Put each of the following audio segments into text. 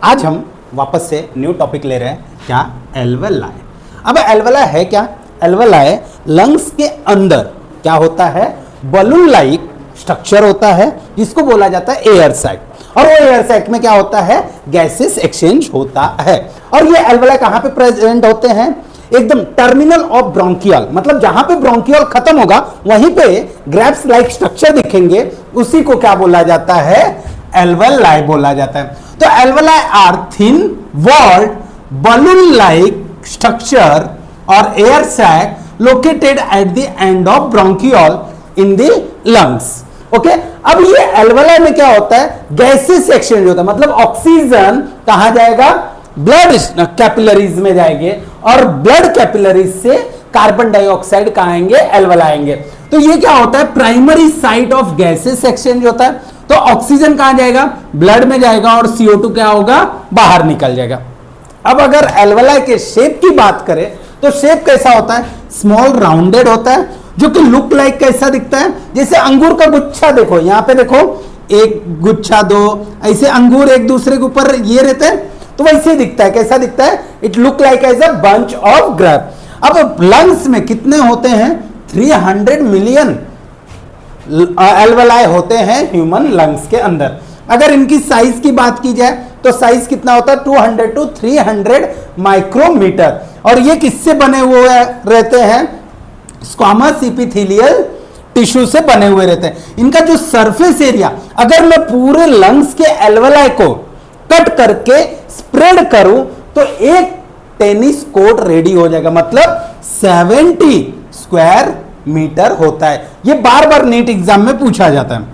आज हम वापस से न्यू टॉपिक ले रहे हैं, क्या? एल्वेलाई। अब एल्वेलाई है क्या? एल्वेलाई लंग्स के अंदर क्या होता है? बलून लाइक स्ट्रक्चर होता है जिसको बोला जाता है एयर सैक, और वो एयर सैक में क्या होता है? गैसेस एक्सचेंज होता है। और ये एल्वेलाई कहां पे प्रेजेंट होते हैं? एकदम टर्मिनल ऑफ ब्रोंकियल, मतलब जहां पे ब्रोंकियल खत्म होगा वहीं पे ग्रैप्स लाइक स्ट्रक्चर दिखेंगे, उसी को क्या बोला जाता है? एल्वेलाई बोला जाता है। तो alveoli are thin walled balloon like structure और air sac located at the end of bronchial in the lungs. Okay, अब ये एल्वेलाई में क्या होता है? गैसेस एक्सचेंज होता है, मतलब ऑक्सीजन कहां जाएगा? ब्लड कैपिलरीज में जाएंगे, और ब्लड कैपिलरीज से कार्बन डाइऑक्साइड कहां आएंगे? एल्वेलाई आएंगे। तो ये क्या होता है? Primary site of gases exchange होता है। तो ऑक्सीजन कहां जाएगा? ब्लड में जाएगा, और CO2 क्या होगा? बाहर निकल जाएगा। अब अगर एल्वेलाई के शेप की बात करें तो शेप कैसा होता है? स्मॉल राउंडेड होता है, जो कि लुक लाइक कैसा दिखता है? जैसे अंगूर का गुच्छा, देखो यहां पे, देखो एक गुच्छा, दो ऐसे अंगूर एक दूसरे के ऊपर ये रहते हैं, तो वैसे दिखता है। कैसा दिखता है? It look like as a bunch of grape. अब लंग्स में कितने होते हैं? 300 मिलियन एल्वेलाई होते हैं ह्यूमन लंग्स के अंदर। अगर इनकी साइज की बात की जाए तो साइज कितना होता है? 200 to 300 माइक्रोमीटर। और ये किससे बने हुए रहते हैं? स्क्वामस एपिथेलियल टिश्यू से बने हुए रहते हैं। इनका जो सरफेस एरिया, अगर मैं पूरे लंग्स के एल्वेलाई को कट करके स्प्रेड करूं तो एक टेनिस कोर्ट रेडी हो जाएगा, मतलब 70 स्क्वायर मीटर होता है। ये बार बार नीट एग्जाम में पूछा जाता है।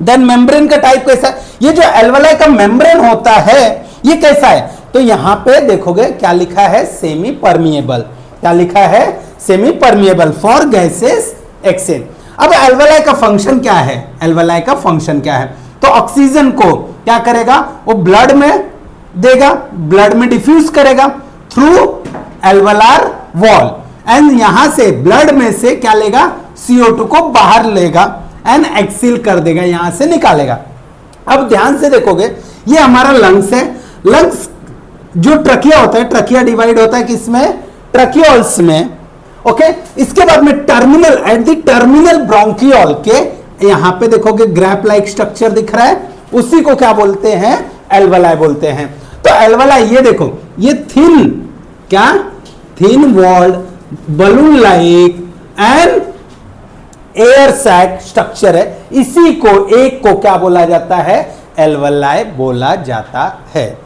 देन मेम्ब्रेन का टाइप कैसा है? ये जो एल्वेलाई का मेम्ब्रेन होता है ये कैसा है? तो यहां पे देखोगे क्या लिखा है? Semi permeable. क्या लिखा है? Semi permeable for gases exchange. अब एल्वेलाई का फंक्शन क्या है? एल्वेलाई का फंक्शन क्या है? तो ऑक्सीजन को क्या करेगा? वो ब्लड में देगा, ब्लड में डिफ्यूज करेगा थ्रू एल्वेलार वॉल, एंड यहां से ब्लड में से क्या लेगा? CO2 को बाहर लेगा एंड एक्सील कर देगा, यहां से निकालेगा। अब ध्यान से देखोगे, ये हमारा लंग्स है। लंग्स जो ट्रकिया होता है, ट्रकिया डिवाइड होता है किसमें? ट्रकियोल्स में। ओके, इसके बाद में terminal, at the terminal bronchiole के यहां पे देखोगे ग्रैप लाइक स्ट्रक्चर दिख रहा है, उसी को क्या बोलते हैं? एल्वेलाई बोलते हैं। तो एल्वेलाई ये देखो, ये थिन, क्या? Thin walled balloon like and air sac structure है। इसी को, एक को क्या बोला जाता है? एल्वेलाई बोला जाता है।